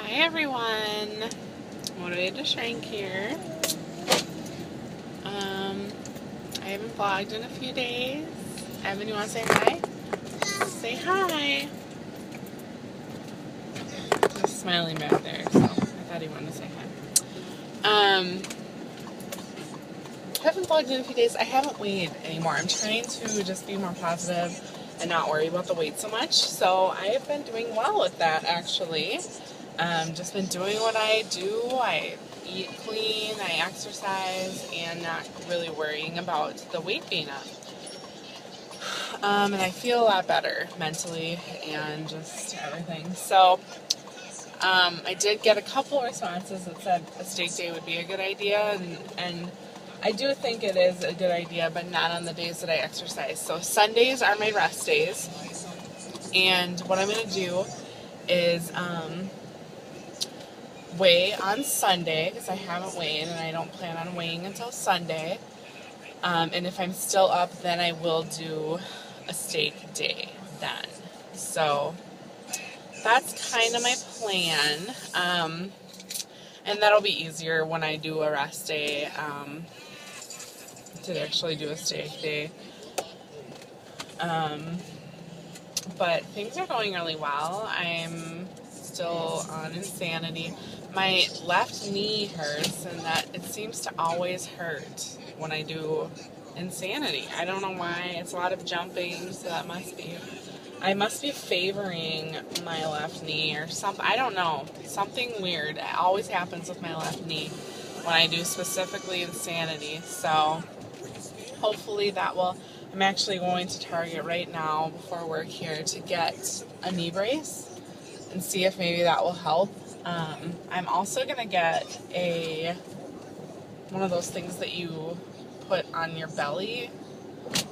Hi everyone, Motivated to Shrink here. I haven't vlogged in a few days. Evan, you want to say hi? Say hi. He's smiling back there, so I thought he wanted to say hi. Haven't vlogged in a few days. I haven't weighed anymore. I'm trying to just be more positive and not worry about the weight so much. So I have been doing well with that, actually. Just been doing what I do. I eat clean, I exercise, and not really worrying about the weight being up. And I feel a lot better mentally and just everything. So I did get a couple responses that said a steak day would be a good idea, and I do think it is a good idea, but not on the days that I exercise. So Sundays are my rest days, and what I'm going to do is weigh on Sunday, because I haven't weighed and I don't plan on weighing until Sunday. And if I'm still up, then I will do a steak day then. So that's kind of my plan. And that'll be easier when I do a rest day to actually do a steak day. But things are going really well. I'm still on Insanity. My left knee hurts, and that it seems to always hurt when I do Insanity. I don't know why. It's a lot of jumping, so that I must be favoring my left knee or something. I don't know. Something weird. It always happens with my left knee when I do specifically Insanity. So hopefully that will. I'm actually going to Target right now before work here to get a knee brace and see if maybe that will help. I'm also going to get one of those things that you put on your belly,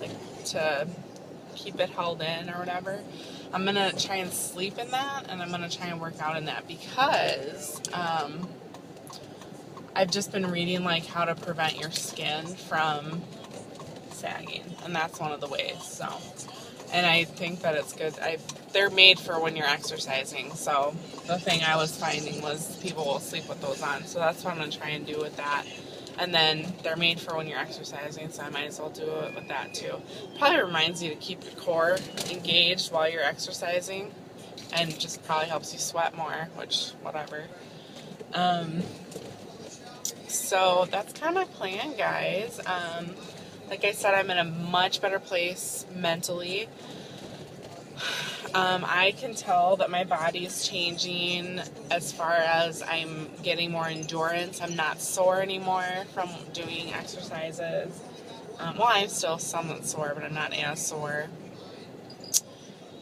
like to keep it held in or whatever. I'm going to try and sleep in that, and I'm going to try and work out in that because I've just been reading like how to prevent your skin from sagging, and that's one of the ways. So, and I think that it's good. They're made for when you're exercising. So the thing I was finding was people will sleep with those on. So that's what I'm going to try and do with that. And then they're made for when you're exercising, so I might as well do it with that too. Probably reminds you to keep your core engaged while you're exercising, and just probably helps you sweat more, which, whatever. So that's kind of my plan, guys. Like I said, I'm in a much better place mentally. I can tell that my body's changing as far as I'm getting more endurance. I'm not sore anymore from doing exercises. Well, I'm still somewhat sore, but I'm not as sore.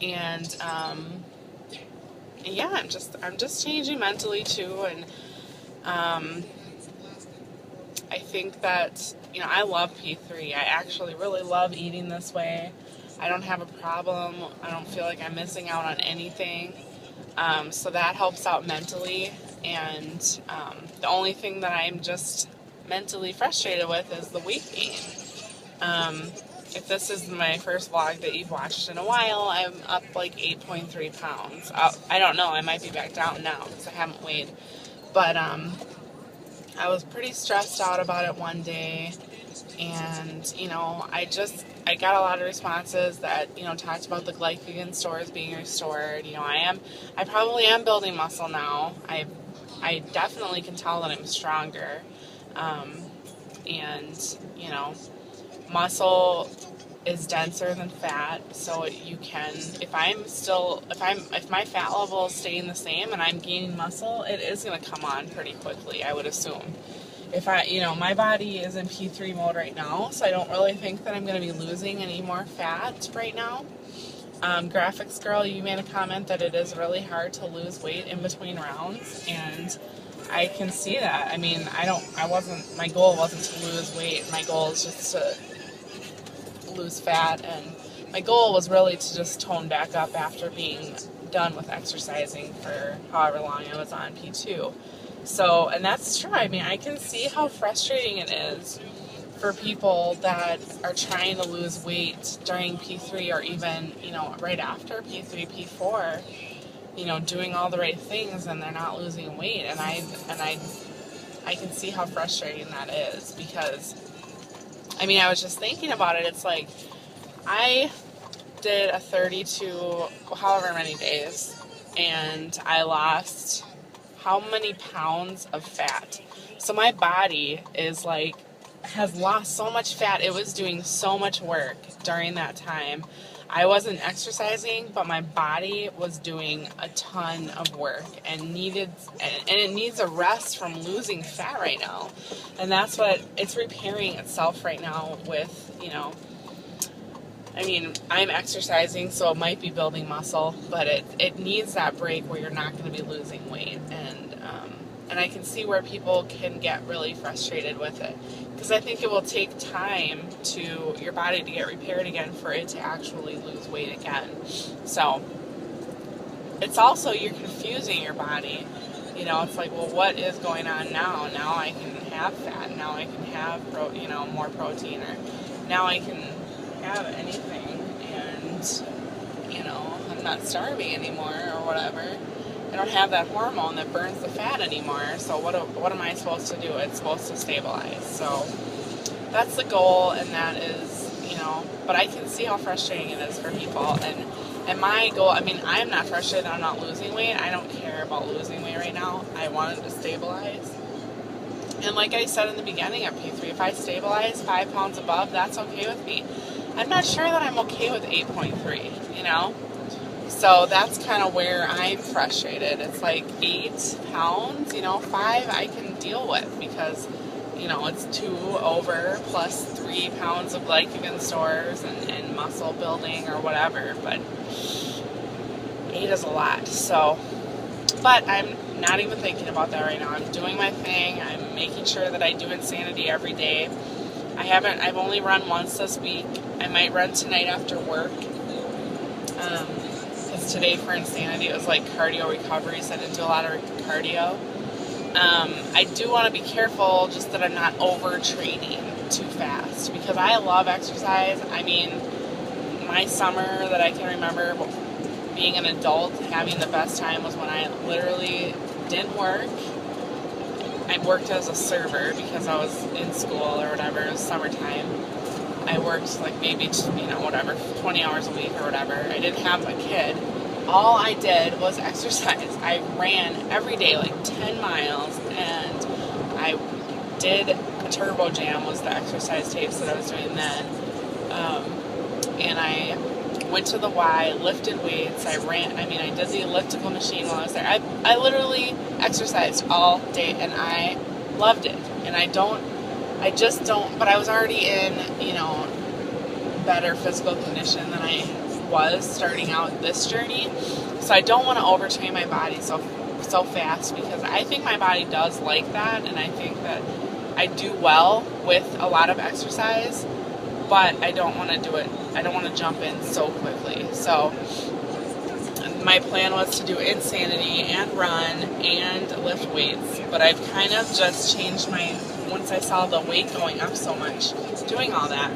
And yeah, I'm just changing mentally too. And I think that, I love P3. I actually really love eating this way. I don't have a problem. I don't feel like I'm missing out on anything. So that helps out mentally. And the only thing that I'm just mentally frustrated with is the weight gain. If this is my first vlog that you've watched in a while, I'm up like 8.3 pounds. I don't know. I might be back down now because I haven't weighed. But I was pretty stressed out about it one day. And, I got a lot of responses that, talked about the glycogen stores being restored. I probably am building muscle now. I definitely can tell that I'm stronger. And, muscle is denser than fat, so you can, if my fat level is staying the same and I'm gaining muscle, it is going to come on pretty quickly, I would assume. If my body is in P3 mode right now, so I don't really think that I'm going to be losing any more fat right now. Graphics Girl, you made a comment that it is really hard to lose weight in between rounds, and I can see that. I mean, my goal wasn't to lose weight. My goal is just to lose fat, and my goal was really to just tone back up after being done with exercising for however long I was on P2. So, and that's true. I mean, I can see how frustrating it is for people that are trying to lose weight during P3 or even, right after P3, P4. you know, doing all the right things and they're not losing weight. And I can see how frustrating that is, because, I mean, I was just thinking about it. It's like, I did a 32, however many days, and I lost how many pounds of fat. So my body is like, has lost so much fat. It was doing so much work during that time. I wasn't exercising, but my body was doing a ton of work and it needs a rest from losing fat right now. And that's what it's repairing itself right now with, you know, I mean, I'm exercising, so it might be building muscle, but it needs that break where you're not going to be losing weight. And I can see where people can get really frustrated with it, because I think it will take time to your body to get repaired again for it to actually lose weight again. So it's also, you're confusing your body. You know, it's like, well, what is going on now? Now I can have fat. Now I can have more protein, or now I can have anything, and you know, I'm not starving anymore or whatever. I don't have that hormone that burns the fat anymore. So what am I supposed to do? It's supposed to stabilize. So that's the goal, and that is, you know, but I can see how frustrating it is for people. And my goal, I mean, I'm not frustrated that I'm not losing weight. I don't care about losing weight right now. I want it to stabilize. And like I said in the beginning of P3, if I stabilize 5 pounds above, that's okay with me. I'm not sure that I'm okay with 8.3, you know? So that's kind of where I'm frustrated. It's like 8 pounds, you know, 5 I can deal with, because, you know, it's 2 over plus 3 pounds of glycogen stores and muscle building or whatever. But 8 is a lot. So, but I'm not even thinking about that right now. I'm doing my thing. I'm making sure that I do Insanity every day. I've only run once this week. I might run tonight after work. Because today for Insanity it was like cardio recovery, so I didn't do a lot of cardio. I do want to be careful just that I'm not overtraining too fast, because I love exercise. I mean, my summer that I can remember being an adult having the best time was when I literally didn't work. I worked as a server because I was in school or whatever. It was summertime. I worked like maybe, 20 hours a week or whatever. I didn't have a kid. All I did was exercise. I ran every day like 10 miles, and I did a Turbo Jam was the exercise tapes that I was doing then. And I went to the Y, lifted weights, I did the elliptical machine while I was there. I literally exercised all day, and I loved it. And but I was already in, better physical condition than I was starting out this journey. So I don't want to overtrain my body so fast, because I think my body does like that, and I think that I do well with a lot of exercise, but I don't want to do it. I don't want to jump in so quickly. So my plan was to do Insanity and run and lift weights, but I've kind of just changed once I saw the weight going up so much, doing all that,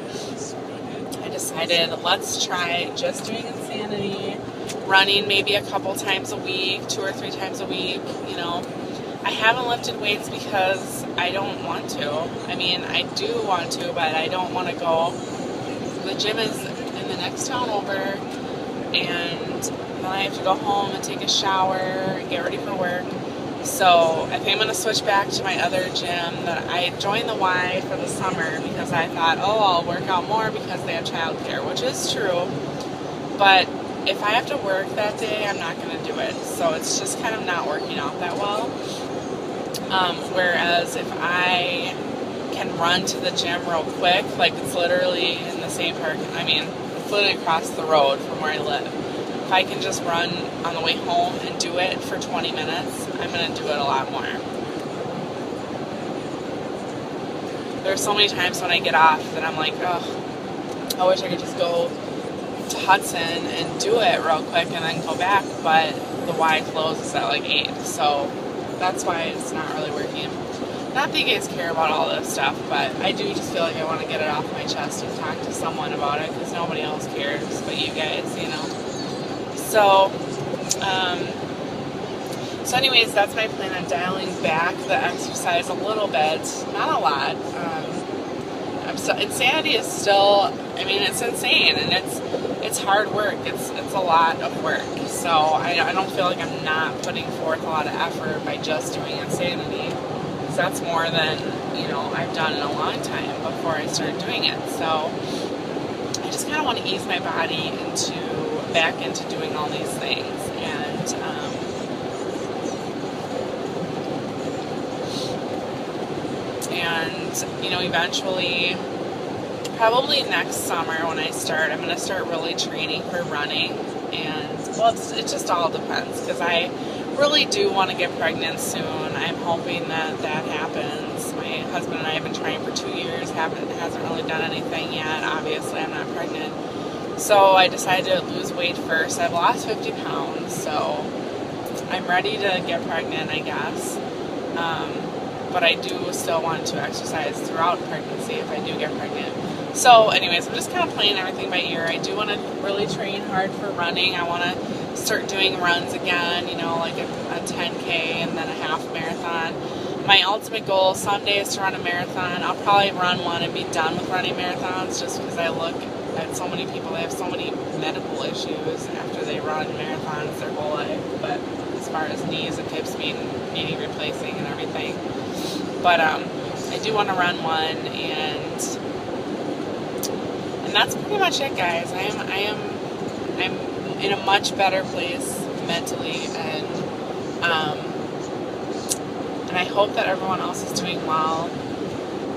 I decided let's try just doing Insanity, running maybe a couple times a week, 2 or 3 times a week, I haven't lifted weights because I don't want to. I mean, I do want to, but I don't want to go. The gym is in the next town over, and then I have to go home and take a shower and get ready for work. So I think I'm going to switch back to my other gym that I joined the Y for the summer, because I thought, I'll work out more because they have childcare, which is true. But if I have to work that day, I'm not going to do it. So it's just kind of not working out that well. Whereas if I can run to the gym real quick, like it's literally in the same park, it's literally across the road from where I live. If I can just run on the way home and do it for 20 minutes, I'm going to do it a lot more. There's so many times when I get off that I'm like, I wish I could just go to Hudson and do it real quick and then go back, but the Y closes at like 8, so that's why it's not really working. Not that you guys care about all this stuff, but I do just feel like I want to get it off my chest and talk to someone about it, because nobody else cares but you guys, So, So anyways, that's my plan on dialing back the exercise a little bit, not a lot. Insanity is still, I mean, it's insane, and it's hard work. It's a lot of work. So I don't feel like I'm not putting forth a lot of effort by just doing insanity. Because that's more than, I've done in a long time before I started doing it. So I just kind of want to ease my body back into doing all these things. And eventually, probably next summer when I start, I'm going to start really training for running. And, well, it just all depends, because I really do want to get pregnant soon. I'm hoping that happens. My husband and I have been trying for 2 years, hasn't really done anything yet. Obviously, I'm not pregnant. So I decided to lose weight first. I've lost 50 pounds, so I'm ready to get pregnant, I guess. But I do still want to exercise throughout pregnancy if I do get pregnant. So anyways, I'm just kind of playing everything by ear. I do want to really train hard for running. I want to start doing runs again, like a 10K and then a half marathon. My ultimate goal someday is to run a marathon. I'll probably run one and be done with running marathons, just because I look at so many people, they have so many medical issues after they run marathons their whole life. But as far as knees and hips being replacing and everything. But I do want to run one, and that's pretty much it, guys. I'm in a much better place mentally, and I hope that everyone else is doing well.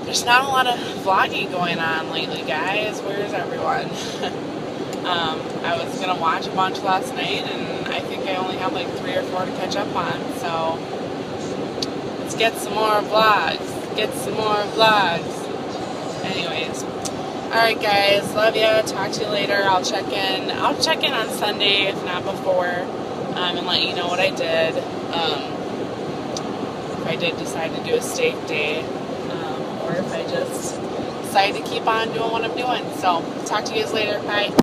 There's not a lot of vlogging going on lately, guys. Where's everyone? I was gonna watch a bunch last night, and I think I only have like 3 or 4 to catch up on. So let's get some more vlogs. Anyways, all right, guys. Love ya. Talk to you later. I'll check in on Sunday, if not before, and let you know what I did. If I did decide to do a steak day, or if I just decide to keep on doing what I'm doing. So talk to you guys later. Bye.